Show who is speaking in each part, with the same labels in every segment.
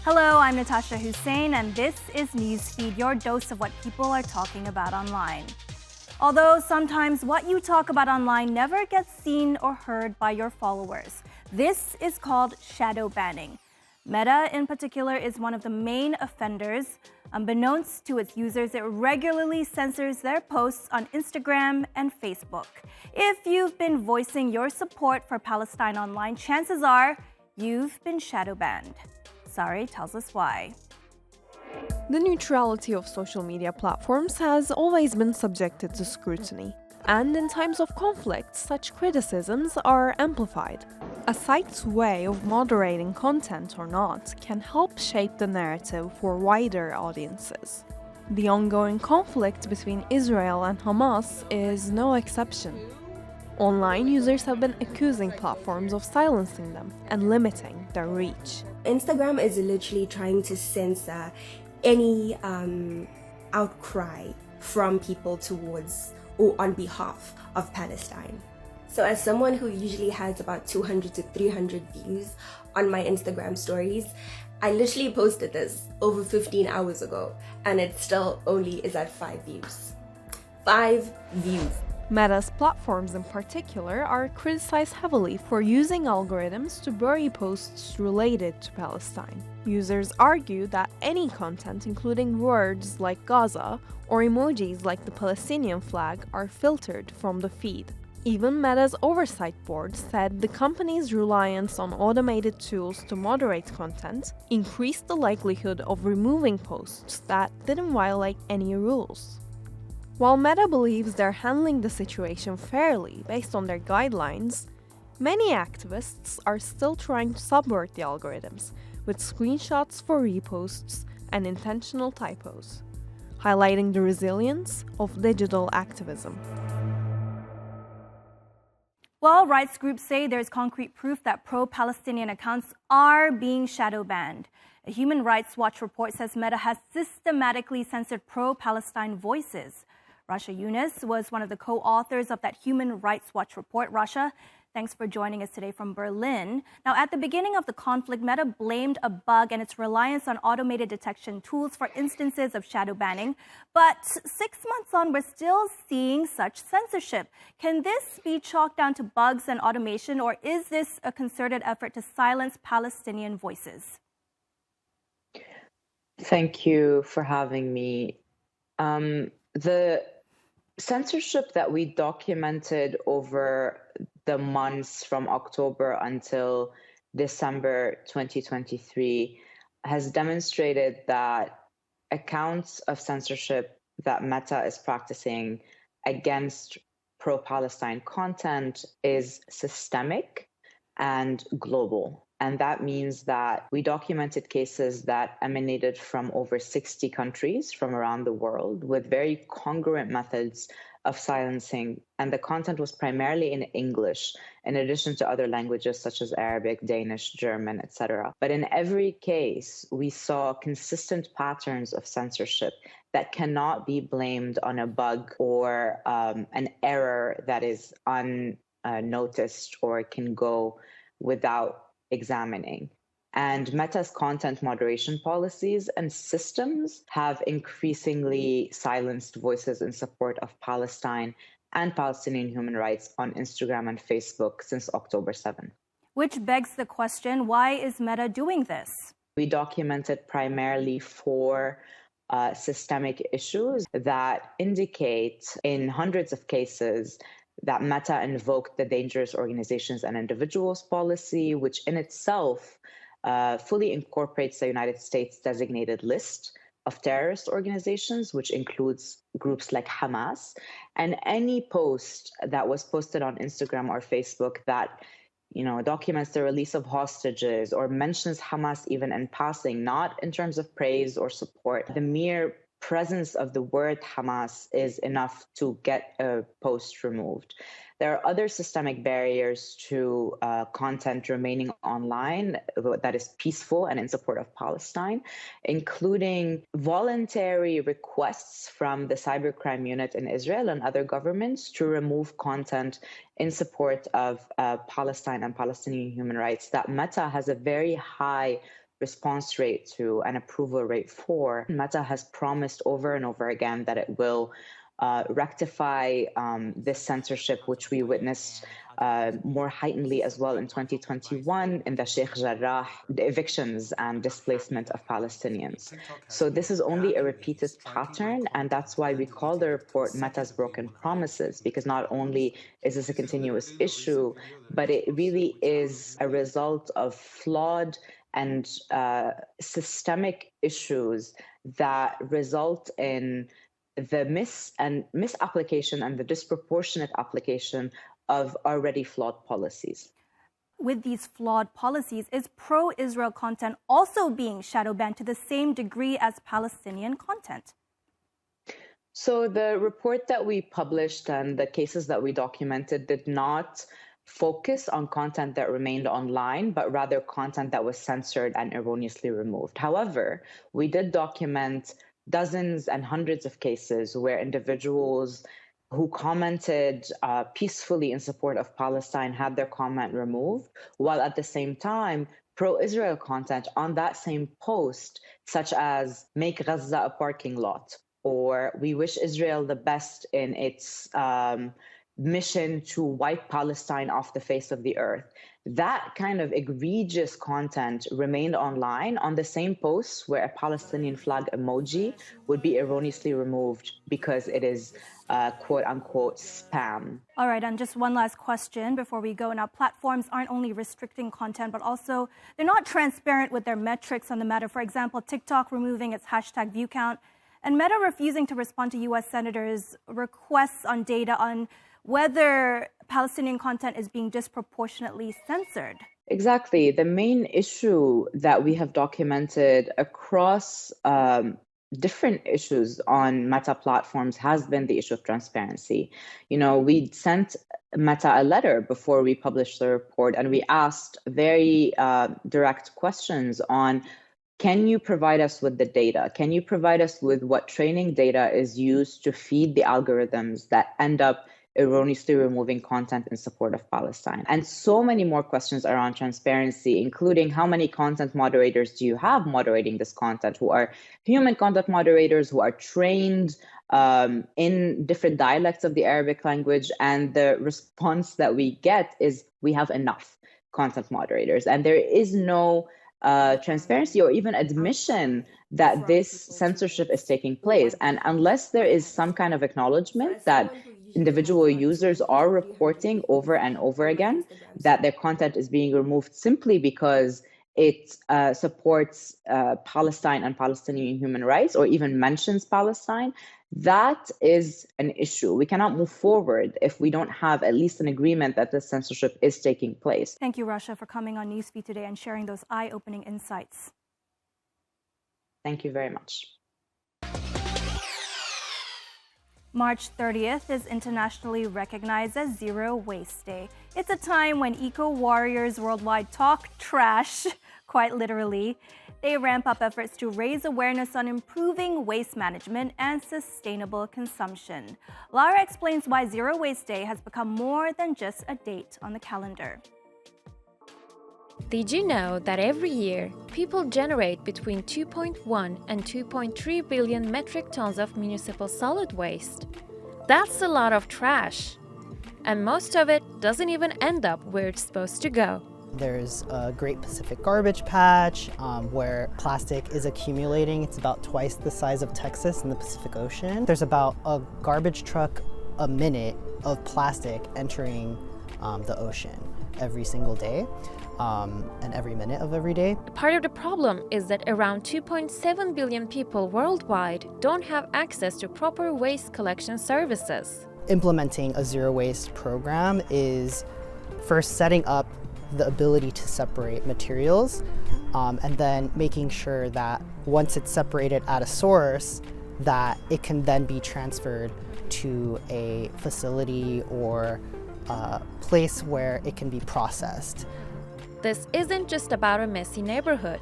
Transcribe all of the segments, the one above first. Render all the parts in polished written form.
Speaker 1: Hello, I'm Natasha Hussein, and this is Newsfeed, your dose of what people are talking about online. Although sometimes what you talk about online never gets seen or heard by your followers, this is called shadow banning. Meta, in particular, is one of the main offenders. Unbeknownst to its users, it regularly censors their posts on Instagram and Facebook. If you've been voicing your support for Palestine online, chances are you've been shadow banned. Sari tells us why.
Speaker 2: The neutrality of social media platforms has always been subjected to scrutiny, and in times of conflict, such criticisms are amplified. A site's way of moderating content or not can help shape the narrative for wider audiences. The ongoing conflict between Israel and Hamas is no exception. Online users have been accusing platforms of silencing them and limiting their reach.
Speaker 3: Instagram is literally trying to censor any outcry from people towards or on behalf of Palestine. So as someone who usually has about 200 to 300 views on my Instagram stories, I literally posted this over 15 hours ago and it still only is at 5 views. 5 views.
Speaker 2: Meta's platforms in particular are criticized heavily for using algorithms to bury posts related to Palestine. Users argue that any content, including words like Gaza or emojis like the Palestinian flag, are filtered from the feed. Even Meta's oversight board said the company's reliance on automated tools to moderate content increased the likelihood of removing posts that didn't violate any rules. While Meta believes they're handling the situation fairly based on their guidelines, many activists are still trying to subvert the algorithms with screenshots for reposts and intentional typos, highlighting the resilience of digital activism.
Speaker 1: Well, rights groups say there's concrete proof that pro-Palestinian accounts are being shadow banned. A Human Rights Watch report says Meta has systematically censored pro-Palestine voices. Rasha Yunus was one of the co-authors of that Human Rights Watch report. Rasha, thanks for joining us today from Berlin. Now, at the beginning of the conflict, Meta blamed a bug and its reliance on automated detection tools for instances of shadow banning. But 6 months on, we're still seeing such censorship. Can this be chalked down to bugs and automation, or is this a concerted effort to silence Palestinian voices?
Speaker 4: Thank you for having me. The censorship that we documented over the months from October until December 2023 has demonstrated that accounts of censorship that Meta is practicing against pro-Palestine content is systemic and global. And that means that we documented cases that emanated from over 60 countries from around the world with very congruent methods of silencing. And the content was primarily in English, in addition to other languages such as Arabic, Danish, German, etc. But in every case, we saw consistent patterns of censorship that cannot be blamed on a bug or an error that is unnoticed or can go without examining. And Meta's content moderation policies and systems have increasingly silenced voices in support of Palestine and Palestinian human rights on Instagram and Facebook since October 7.
Speaker 1: Which begs the question, why is Meta doing this?
Speaker 4: We documented primarily 4 systemic issues that indicate in hundreds of cases that Meta invoked the Dangerous Organizations and Individuals policy, which in itself fully incorporates the United States designated list of terrorist organizations, which includes groups like Hamas. And any post that was posted on Instagram or Facebook that documents the release of hostages or mentions Hamas even in passing, not in terms of praise or support, the mere presence of the word Hamas is enough to get a post removed. There are other systemic barriers to content remaining online that is peaceful and in support of Palestine, including voluntary requests from the cybercrime unit in Israel and other governments to remove content in support of Palestine and Palestinian human rights. That Meta has a very high response rate to and approval rate for. Meta has promised over and over again that it will rectify this censorship, which we witnessed more heightenedly as well in 2021 in the Sheikh Jarrah, the evictions and displacement of Palestinians. So this is only a repeated pattern, and that's why we call the report Meta's Broken Promises, because not only is this a continuous issue, but it really is a result of flawed and systemic issues that result in the misapplication and the disproportionate application of already flawed policies.
Speaker 1: With these flawed policies, is pro-Israel content also being shadow banned to the same degree as Palestinian content?
Speaker 4: So the report that we published and the cases that we documented did not focus on content that remained online, but rather content that was censored and erroneously removed. However, we did document dozens and hundreds of cases where individuals who commented peacefully in support of Palestine had their comment removed, while at the same time, pro-Israel content on that same post, such as "Make Gaza a parking lot," or "We wish Israel the best in its mission to wipe Palestine off the face of the earth." That kind of egregious content remained online on the same posts where a Palestinian flag emoji would be erroneously removed because it is quote unquote spam.
Speaker 1: All right, and just one last question before we go. Now, platforms aren't only restricting content, but also they're not transparent with their metrics on the matter. For example, TikTok removing its hashtag view count and Meta refusing to respond to U.S. senators' requests on data on whether Palestinian content is being disproportionately censored.
Speaker 4: Exactly. The main issue that we have documented across different issues on Meta platforms has been the issue of transparency. You know, we sent Meta a letter before we published the report, and we asked very direct questions on, can you provide us with the data? Can you provide us with what training data is used to feed the algorithms that end up erroneously removing content in support of Palestine? And so many more questions around transparency, including how many content moderators do you have moderating this content, who are human content moderators, who are trained in different dialects of the Arabic language. And the response that we get is, we have enough content moderators. And there is no transparency or even admission that this censorship is taking place. And unless there is some kind of acknowledgement that individual users are reporting over and over again that their content is being removed simply because it supports Palestine and Palestinian human rights, or even mentions Palestine, that is an issue. We cannot move forward if we don't have at least an agreement that this censorship is taking place.
Speaker 1: Thank you, Rasha, for coming on Newsfeed today and sharing those eye-opening insights.
Speaker 4: Thank you very much.
Speaker 1: March 30th is internationally recognized as Zero Waste Day. It's a time when eco-warriors worldwide talk trash, quite literally. They ramp up efforts to raise awareness on improving waste management and sustainable consumption. Lara explains why Zero Waste Day has become more than just a date on the calendar.
Speaker 5: Did you know that every year, people generate between 2.1 and 2.3 billion metric tons of municipal solid waste? That's a lot of trash. And most of it doesn't even end up where it's supposed to go.
Speaker 6: There's a Great Pacific Garbage Patch where plastic is accumulating. It's about twice the size of Texas in the Pacific Ocean. There's about a garbage truck a minute of plastic entering the ocean every single day. And every minute of every day.
Speaker 5: Part of the problem is that around 2.7 billion people worldwide don't have access to proper waste collection services.
Speaker 6: Implementing a zero waste program is first setting up the ability to separate materials, and then making sure that once it's separated at a source, that it can then be transferred to a facility or a place where it can be processed.
Speaker 5: This isn't just about a messy neighborhood.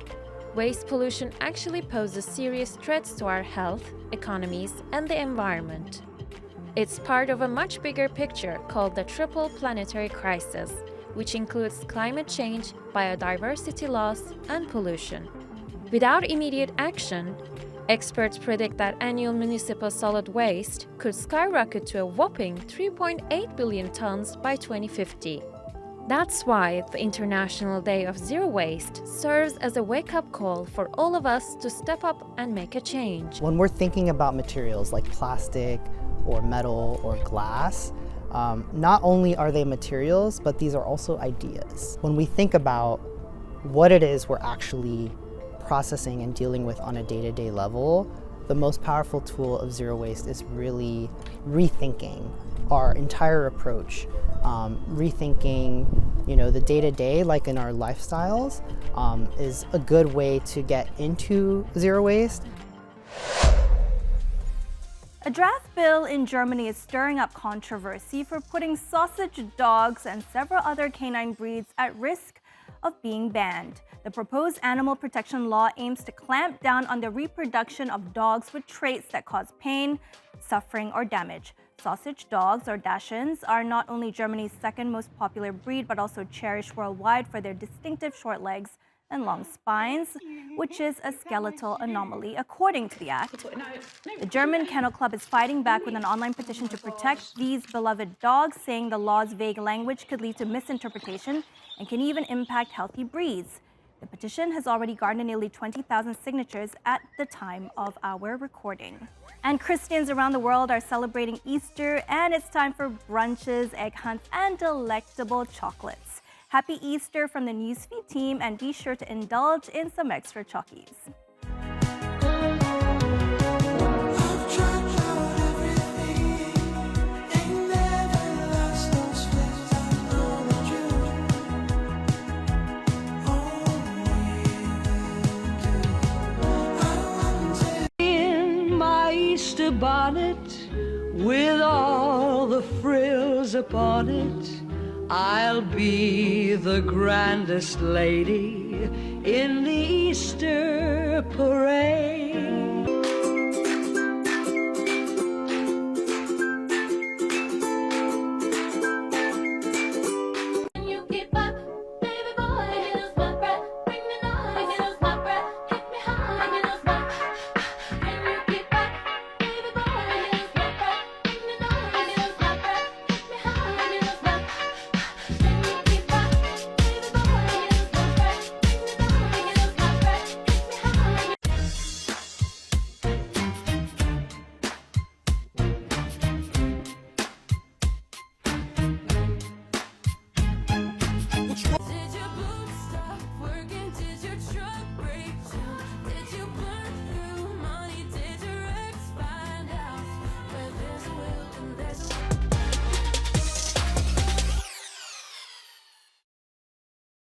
Speaker 5: Waste pollution actually poses serious threats to our health, economies, and the environment. It's part of a much bigger picture called the Triple Planetary Crisis, which includes climate change, biodiversity loss, and pollution. Without immediate action, experts predict that annual municipal solid waste could skyrocket to a whopping 3.8 billion tons by 2050. That's why the International Day of Zero Waste serves as a wake-up call for all of us to step up and make a change.
Speaker 6: When we're thinking about materials like plastic or metal or glass, not only are they materials, but these are also ideas. When we think about what it is we're actually processing and dealing with on a day-to-day level, the most powerful tool of zero waste is really rethinking our entire approach, rethinking, the day-to-day, like in our lifestyles, is a good way to get into zero waste.
Speaker 1: A draft bill in Germany is stirring up controversy for putting sausage dogs and several other canine breeds at risk of being banned. The proposed animal protection law aims to clamp down on the reproduction of dogs with traits that cause pain, suffering, or damage. Sausage dogs, or Dachshunds, are not only Germany's second most popular breed, but also cherished worldwide for their distinctive short legs and long spines, which is a skeletal anomaly, according to the act. The German Kennel Club is fighting back with an online petition to protect these beloved dogs, saying the law's vague language could lead to misinterpretation and can even impact healthy breeds. The petition has already garnered nearly 20,000 signatures at the time of our recording. And Christians around the world are celebrating Easter, and it's time for brunches, egg hunts, and delectable chocolates. Happy Easter from the Newsfeed team, and be sure to indulge in some extra Chockies.
Speaker 7: Easter bonnet with all the frills upon it, I'll be the grandest lady in the Easter parade.